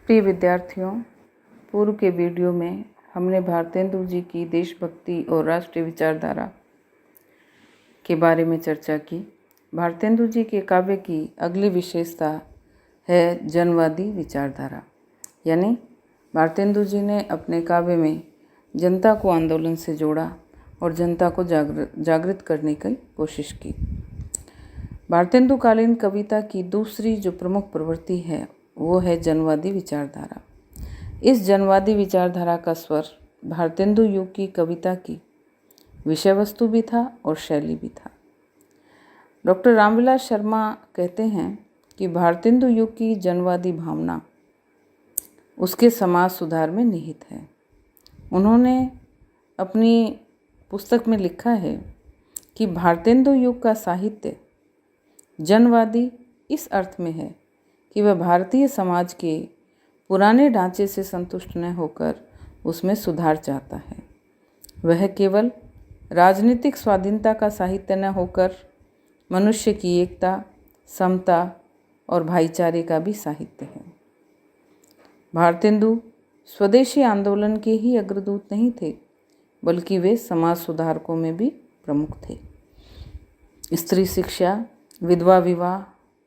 प्रिय विद्यार्थियों, पूर्व के वीडियो में हमने भारतेंदु जी की देशभक्ति और राष्ट्रीय विचारधारा के बारे में चर्चा की। भारतेंदु जी के काव्य की अगली विशेषता है जनवादी विचारधारा, यानी भारतेंदु जी ने अपने काव्य में जनता को आंदोलन से जोड़ा और जनता को जागृत करने की कोशिश की। भारतेंदु कालीन कविता की दूसरी जो प्रमुख प्रवृत्ति है वो है जनवादी विचारधारा। इस जनवादी विचारधारा का स्वर भारतेंदु युग की कविता की विषय वस्तु भी था और शैली भी था। डॉक्टर रामविलास शर्मा कहते हैं कि भारतेंदु युग की जनवादी भावना उसके समाज सुधार में निहित है। उन्होंने अपनी पुस्तक में लिखा है कि भारतेंदु युग का साहित्य जनवादी इस अर्थ में है कि वह भारतीय समाज के पुराने ढांचे से संतुष्ट न होकर उसमें सुधार चाहता है। वह केवल राजनीतिक स्वाधीनता का साहित्य न होकर मनुष्य की एकता, समता और भाईचारे का भी साहित्य है। भारतेंदु स्वदेशी आंदोलन के ही अग्रदूत नहीं थे, बल्कि वे समाज सुधारकों में भी प्रमुख थे। स्त्री शिक्षा, विधवा विवाह,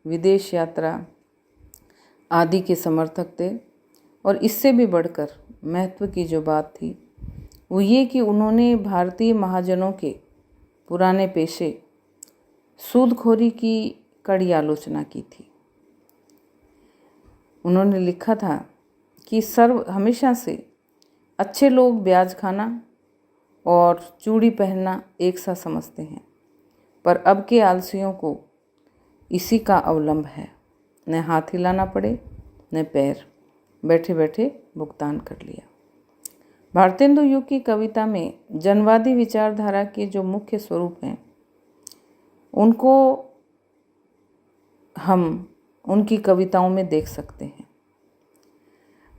विदेश यात्रा आदि के समर्थक थे। और इससे भी बढ़कर महत्व की जो बात थी वो ये कि उन्होंने भारतीय महाजनों के पुराने पेशे सूदखोरी की कड़ी आलोचना की थी। उन्होंने लिखा था कि हमेशा से अच्छे लोग ब्याज खाना और चूड़ी पहनना एक सा समझते हैं, पर अब के आलसियों को इसी का अवलंब है। न हाथ हिलाना पड़े न पैर, बैठे बैठे भुगतान कर लिया। भारतेंदु युग की कविता में जनवादी विचारधारा के जो मुख्य स्वरूप हैं उनको हम उनकी कविताओं में देख सकते हैं।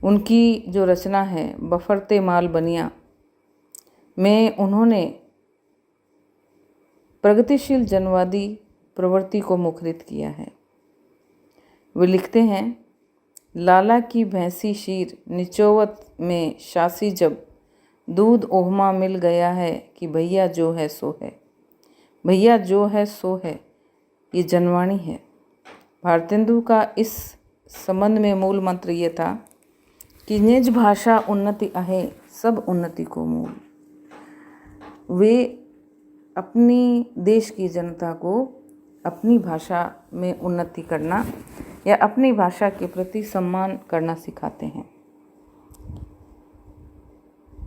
उनकी जो रचना है बफरते माल बनिया में उन्होंने प्रगतिशील जनवादी प्रवृत्ति को मुखरित किया है। वे लिखते हैं, लाला की भैंसी शीर निचोवत में शासी, जब दूध ओहमा मिल गया है कि भैया जो है सो है, भैया जो है सो है, ये जनवाणी है। भारतेंदु का इस संबंध में मूल मंत्र ये था कि निज भाषा उन्नति आहे, सब उन्नति को मूल। वे अपनी देश की जनता को अपनी भाषा में उन्नति करना या अपनी भाषा के प्रति सम्मान करना सिखाते हैं।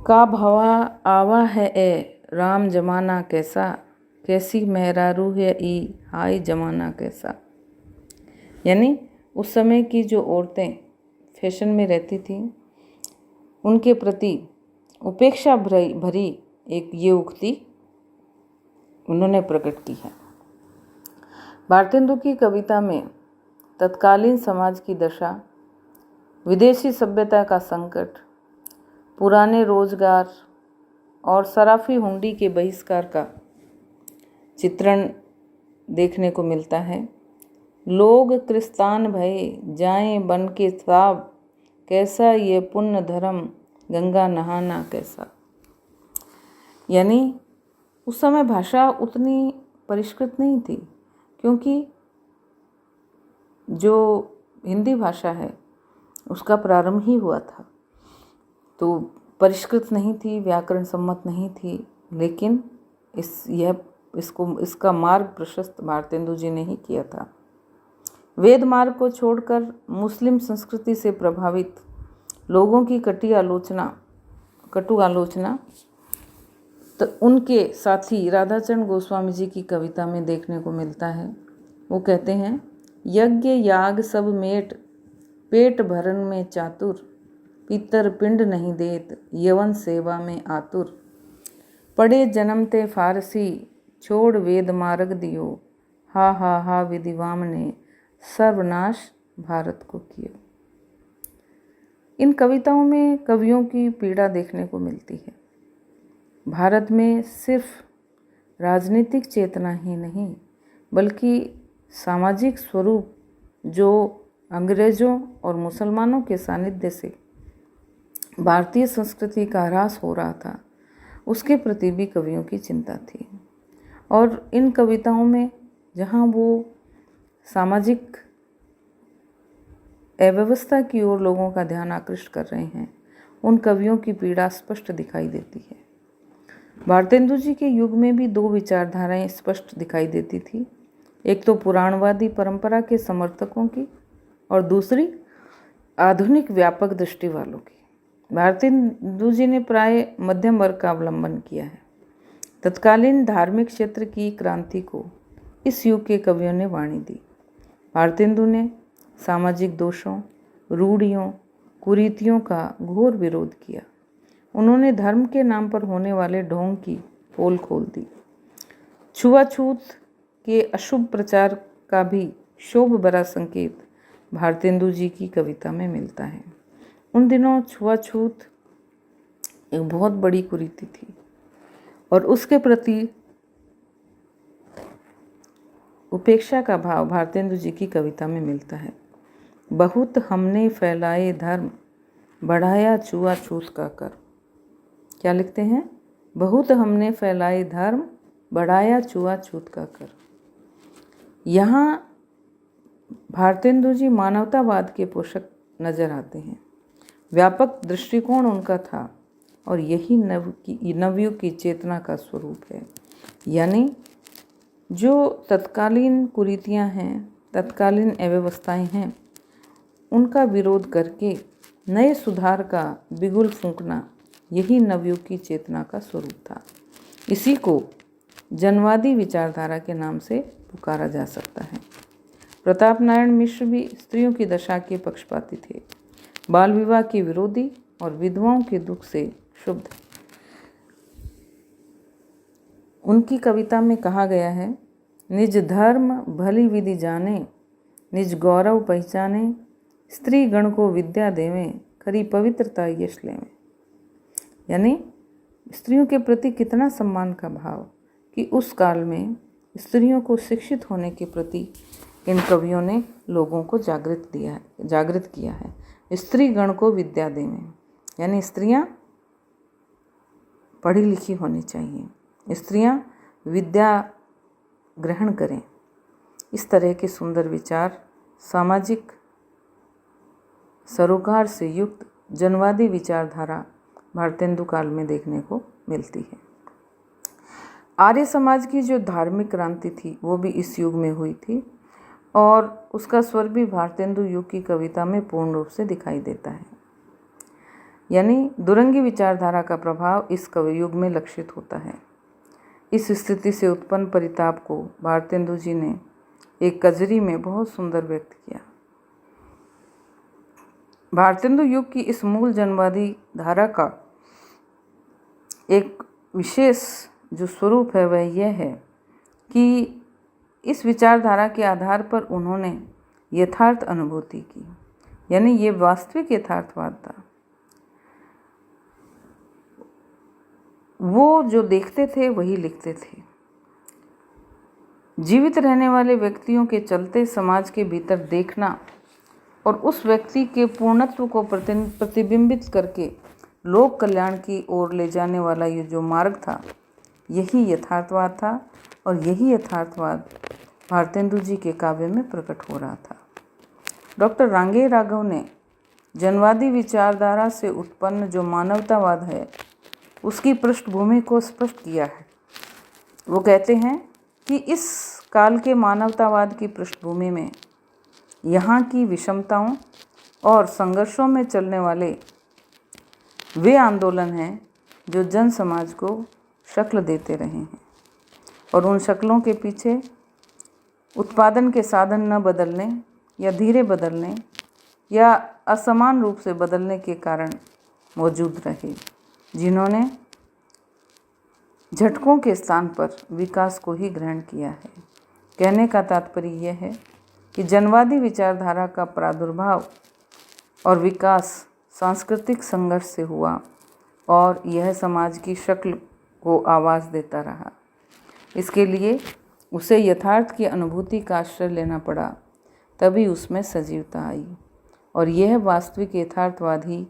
का भवा आवा है ए राम जमाना कैसा, कैसी मेहरारू है ई हाय जमाना कैसा। यानी उस समय की जो औरतें फैशन में रहती थीं उनके प्रति उपेक्षा भरी एक ये उक्ति उन्होंने प्रकट की है। भारतेंदु की कविता में तत्कालीन समाज की दशा, विदेशी सभ्यता का संकट, पुराने रोजगार और सराफी हुंडी के बहिष्कार का चित्रण देखने को मिलता है। लोग क्रिस्तान भये जाएं बन के साब, कैसा ये पुण्य धर्म गंगा नहाना कैसा। यानी उस समय भाषा उतनी परिष्कृत नहीं थी, क्योंकि जो हिंदी भाषा है उसका प्रारंभ ही हुआ था, तो परिष्कृत नहीं थी, व्याकरण सम्मत नहीं थी। लेकिन इसका मार्ग प्रशस्त भारतेंदु जी ने ही किया था। वेद मार्ग को छोड़कर मुस्लिम संस्कृति से प्रभावित लोगों की कटु आलोचना तो उनके साथी राधाचरण गोस्वामी जी की कविता में देखने को मिलता है। वो कहते हैं, यज्ञ याग सब मेट, पेट भरन में चातुर, पितर पिंड नहीं देत, यवन सेवा में आतुर, पढ़े जन्मते फारसी, छोड़ वेद मार्ग दियो, हा हा हा विधिवाम ने सर्वनाश भारत को किया। इन कविताओं में कवियों की पीड़ा देखने को मिलती है। भारत में सिर्फ राजनीतिक चेतना ही नहीं, बल्कि सामाजिक स्वरूप जो अंग्रेजों और मुसलमानों के सानिध्य से भारतीय संस्कृति का ह्रास हो रहा था, उसके प्रति भी कवियों की चिंता थी। और इन कविताओं में जहाँ वो सामाजिक अव्यवस्था की ओर लोगों का ध्यान आकृष्ट कर रहे हैं, उन कवियों की पीड़ा स्पष्ट दिखाई देती है। भारतेंदु जी के युग में भी दो विचारधाराएं स्पष्ट दिखाई देती थी, एक तो पुराणवादी परंपरा के समर्थकों की और दूसरी आधुनिक व्यापक दृष्टि वालों की। भारतेंदु जी ने प्राय मध्यम वर्ग का अवलंबन किया है। तत्कालीन धार्मिक क्षेत्र की क्रांति को इस युग के कवियों ने वाणी दी। भारतेंदु ने सामाजिक दोषों, रूढ़ियों, कुरीतियों का घोर विरोध किया। उन्होंने धर्म के नाम पर होने वाले ढोंग की पोल खोल दी। छुआछूत के अशुभ प्रचार का भी शोभ भरा संकेत भारतेंदु जी की कविता में मिलता है। उन दिनों छुआछूत एक बहुत बड़ी कुरीति थी और उसके प्रति उपेक्षा का भाव भारतेंदु जी की कविता में मिलता है। बहुत हमने फैलाए धर्म, बढ़ाया छुआछूत का कर। क्या लिखते हैं? बहुत हमने फैलाए धर्म, बढ़ाया छुआछूत का कर। यहाँ भारतेंदु जी मानवतावाद के पोषक नजर आते हैं। व्यापक दृष्टिकोण उनका था और यही नवयुग की चेतना का स्वरूप है। यानी जो तत्कालीन कुरीतियाँ हैं, तत्कालीन अव्यवस्थाएं हैं, उनका विरोध करके नए सुधार का बिगुल फूंकना, यही नवयुग की चेतना का स्वरूप था। इसी को जनवादी विचारधारा के नाम से पुकारा जा सकता है। प्रताप नारायण मिश्र भी स्त्रियों की दशा के पक्षपाती थे, बाल विवाह के विरोधी और विधवाओं के दुख से क्षुब्ध। उनकी कविता में कहा गया है, निज धर्म भली विधि जाने, निज गौरव पहचाने, स्त्री गण को विद्या देवें, खरी पवित्रता यश लेवें। यानी स्त्रियों के प्रति कितना सम्मान का भाव कि उस काल में स्त्रियों को शिक्षित होने के प्रति इन कवियों ने लोगों को जागृत किया है। स्त्री गण को विद्या देवें, यानी स्त्रियां पढ़ी लिखी होनी चाहिए, स्त्रियां विद्या ग्रहण करें। इस तरह के सुंदर विचार सामाजिक सरोकार से युक्त जनवादी विचारधारा भारतेंदु काल में देखने को मिलती है। आर्य समाज की जो धार्मिक क्रांति थी वो भी इस युग में हुई थी और उसका स्वर भी भारतेंदु युग की कविता में पूर्ण रूप से दिखाई देता है। यानी दुरंगी विचारधारा का प्रभाव इस कवि युग में लक्षित होता है। इस स्थिति से उत्पन्न परिताप को भारतेंदु जी ने एक कजरी में बहुत सुंदर व्यक्त किया। भारतेंदु युग की इस मूल जनवादी धारा का एक विशेष जो स्वरूप है वह यह है कि इस विचारधारा के आधार पर उन्होंने यथार्थ अनुभूति की, यानी ये वास्तविक यथार्थवाद था। वो जो देखते थे वही लिखते थे। जीवित रहने वाले व्यक्तियों के चलते समाज के भीतर देखना और उस व्यक्ति के पूर्णत्व को प्रतिबिंबित करके लोक कल्याण की ओर ले जाने वाला ये जो मार्ग था, यही यथार्थवाद था और यही यथार्थवाद भारतेंदु जी के काव्य में प्रकट हो रहा था। डॉक्टर रांगे राघव ने जनवादी विचारधारा से उत्पन्न जो मानवतावाद है उसकी पृष्ठभूमि को स्पष्ट किया है। वो कहते हैं कि इस काल के मानवतावाद की पृष्ठभूमि में यहाँ की विषमताओं और संघर्षों में चलने वाले वे आंदोलन हैं जो जन समाज को शक्ल देते रहे हैं और उन शक्लों के पीछे उत्पादन के साधन न बदलने या धीरे बदलने या असमान रूप से बदलने के कारण मौजूद रहे, जिन्होंने झटकों के स्थान पर विकास को ही ग्रहण किया है। कहने का तात्पर्य यह है कि जनवादी विचारधारा का प्रादुर्भाव और विकास सांस्कृतिक संघर्ष से हुआ और यह समाज की शक्ल को आवाज़ देता रहा। इसके लिए उसे यथार्थ की अनुभूति का आश्रय लेना पड़ा, तभी उसमें सजीवता आई और यह वास्तविक यथार्थवादी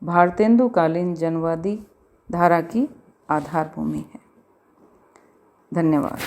भारतेंदुकालीन जनवादी धारा की आधारभूमि है। धन्यवाद।